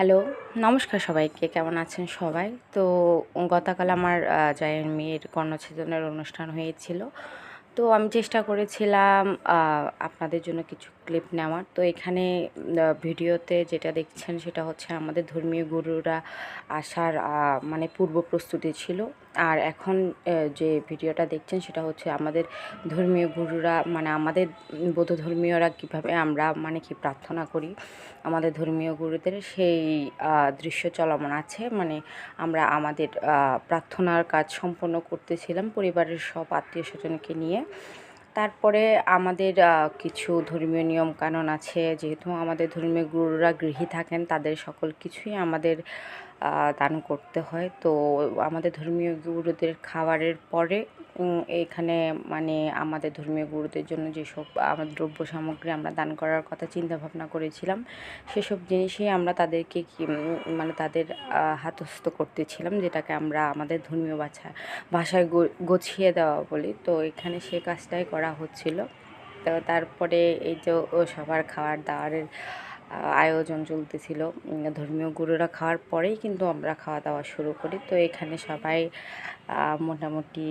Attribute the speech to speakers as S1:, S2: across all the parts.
S1: Hello, নমস্কার সবাইকে। কেমন আছেন সবাই? তো গতকাল আমার জায়ের মেয়ের কর্ণছেদনের অনুষ্ঠান হয়েছিল। তো আমি চেষ্টা করেছিলাম আপনাদের জন্য কিছু ক্লিপ নেওয়ার। তো এখানে ভিডিওতে যেটা দেখছেন সেটা হচ্ছে আমাদের ধর্মীয় গুরুরা আসার মানে পূর্ব প্রস্তুতি ছিল। আর এখন যে ভিডিওটা দেখছেন সেটা হচ্ছে আমাদের ধর্মীয় গুরুরা মানে আমাদের বৌদ্ধ ধর্মীয়রা কীভাবে আমরা মানে কি প্রার্থনা করি আমাদের ধর্মীয় গুরুদের সেই দৃশ্য চলমান আছে। মানে আমরা আমাদের প্রার্থনার কাজ সম্পন্ন করতেছিলাম পরিবারের সব আত্মীয় স্বজনকে নিয়ে। তারপরে আমাদের কিছু ধর্মীয় নিয়ম কানুন আছে, যেহেতু আমাদের ধর্মীয় গুরুরা গৃহী থাকেন তাদের সকল কিছুই আমাদের দান করতে হয়। তো আমাদের ধর্মীয় গুরুদের খাবারের পরে এখানে মানে আমাদের ধর্মীয় গুরুদের জন্য যেসব আমাদের দ্রব্য সামগ্রী আমরা দান করার কথা চিন্তা ভাবনা করেছিলাম সেসব জিনিসই আমরা তাদেরকে মানে তাদের হাতস্থ করতেছিলাম, যেটাকে আমরা আমাদের ধর্মীয় ভাষায় গুছিয়ে দেওয়া বলি। তো এখানে সে কাজটাই করা হচ্ছিল। তো তারপরে এই যে সবার খাবার দাওয়ারের আয়োজন চলতেছিল। ধর্মীয় গুরুরা খাওয়ার পরেই কিন্তু আমরা খাওয়া দাওয়া শুরু করি। তো এখানে সবাই মোটামুটি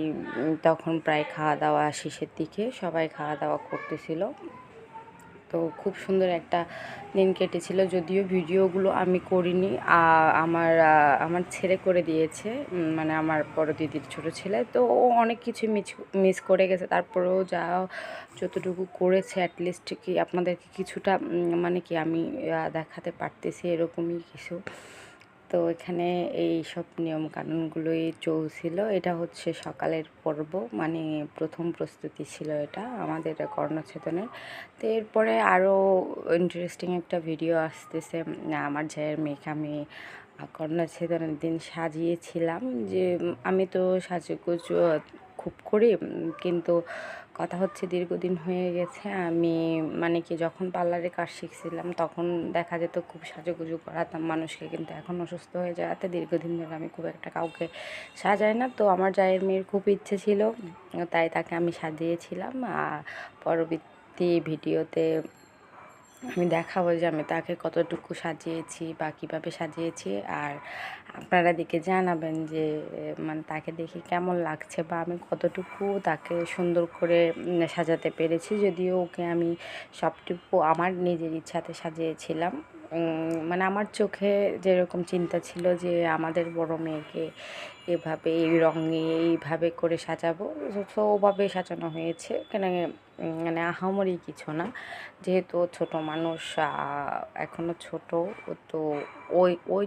S1: তখন প্রায় খাওয়া দাওয়া শেষের দিকে সবাই খাওয়া দাওয়া করতেছিল। তো খুব সুন্দর একটা দিন কেটেছিল, যদিও ভিডিওগুলো আমি করিনি, আমার ছেলে করে দিয়েছে, মানে আমার বড় দিদির ছোটো ছেলে। তো ও অনেক কিছু মিস করে গেছে, তারপরেও যতটুকু করেছে অ্যাটলিস্ট কি আপনাদেরকে কিছুটা মানে কি আমি দেখাতে পারতেছি এরকমই কিছু। তো এখানে এই সব নিয়মকানুনগুলোই চলছিল। এটা হচ্ছে সকালের পর্ব, মানে প্রথম প্রস্তুতি ছিল এটা আমাদের কর্ণছেদনের। তো এরপরে আরও ইন্টারেস্টিং একটা ভিডিও আসতেছে। আমার জায়ের মেয়েকে আমি কর্ণছেদনের দিন সাজিয়েছিলাম, যে আমি তো সাজগোজ খুব করি, কিন্তু কথা হচ্ছে দীর্ঘদিন হয়ে গেছে আমি মানে কি যখন পার্লারে কাজ শিখছিলাম তখন দেখা যেত খুব সাজুগুজু করাতাম মানুষকে, কিন্তু এখন অসুস্থ হয়ে যাওয়াতে দীর্ঘদিন ধরে আমি খুব একটা কাউকে সাজাই না। তো আমার জায়ের মেয়ের খুব ইচ্ছে ছিল, তাই তাকে আমি সাজিয়েছিলাম। পরবর্তী ভিডিওতে আমি দেখাবো যে আমি তাকে কতটুকু সাজিয়েছি বা কীভাবে সাজিয়েছি, আর আপনারা দেখে জানাবেন যে মানে তাকে দেখে কেমন লাগছে বা আমি কতটুকু তাকে সুন্দর করে সাজাতে পেরেছি। যদিও ওকে আমি সবটুকু আমার নিজের ইচ্ছাতে সাজিয়েছিলাম। মানে আমার চোখে যেরকম চিন্তা ছিল যে আমাদের বড় মেয়েকে এভাবে এই রঙে এইভাবে করে সাজাবো, তো ওভাবে সাজানো হয়েছে। কেন মানে আহামরি কিছু না, যেহেতু ছোট মানুষ, এখনও ছোট, তো ওই ওই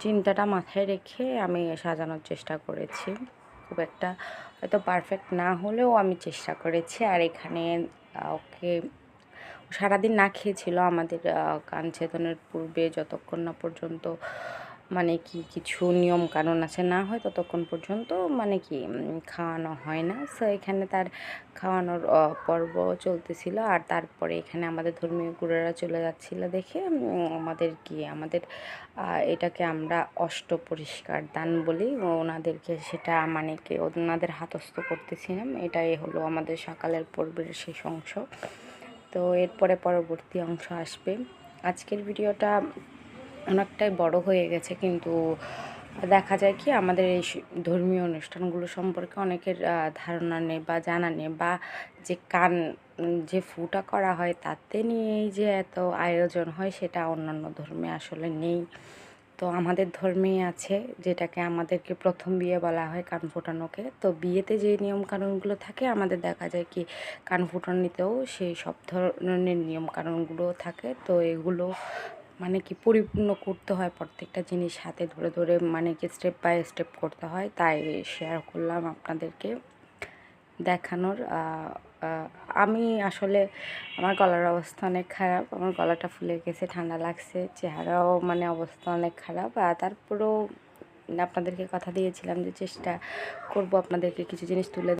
S1: চিন্তাটা মাথায় রেখে আমি সাজানোর চেষ্টা করেছি। খুব একটা হয়তো পারফেক্ট না হলেও আমি চেষ্টা করেছি। আর এখানে ওকে সারাদিন না খেয়েছিল আমাদের কান ছেদনের পূর্বে, যতক্ষণ না পর্যন্ত মানে কি কিছু নিয়ম কানুন আছে না হয় ততক্ষণ পর্যন্ত মানে কি খাওয়ানো হয় না। সো এখানে তার খাওয়ানোর পর্ব চলতেছিল। আর তারপরে এখানে আমাদের ধর্মীয় গুরুরা চলে যাচ্ছিল দেখে আমাদের এটাকে আমরা পরিষ্কার দান বলি, ওনাদেরকে সেটা মানে কি ওনাদের হাতস্থ করতেছিলাম। এটাই হলো আমাদের সকালের পর্বের শেষ অংশ। তো এরপরে পরবর্তী অংশ আসবে। আজকের ভিডিওটা অনেকটাই বড় হয়ে গেছে, কিন্তু দেখা যায় কি আমাদের এই ধর্মীয় অনুষ্ঠানগুলো সম্পর্কে অনেকের ধারণা নেই বা জানা নেই, বা যে ফুটা করা হয় তাতে নিয়েই যে এত আয়োজন হয় সেটা অন্যান্য ধর্মে আসলে নেই। তো আমাদের ধর্মেই আছে, যেটাকে আমাদেরকে প্রথম বিয়ে বলা হয় কান ফোটানোকে। তো বিয়েতে যে নিয়মকানুনগুলো থাকে আমাদের দেখা যায় কি কান ফুটানিতেও সেই সব ধরনের নিয়মকানুনগুলো থাকে। তো এগুলো মানে কি পরিপূর্ণ করতে হয়, প্রত্যেকটা জিনিস হাতে ধরে ধরে মানে কি স্টেপ বাই স্টেপ করতে হয়, তাই শেয়ার করলাম আপনাদেরকে দেখানোর। আমি আসলে আমার গলার অবস্থা অনেক খারাপ, আমার গলাটা ফুলে গেছে, ঠান্ডা লাগছে, চেহারাও মানে অবস্থা অনেক খারাপ। তারপরেও আপনাদেরকে কথা দিয়েছিলাম যে চেষ্টা করব আপনাদেরকে কিছু জিনিস তুলে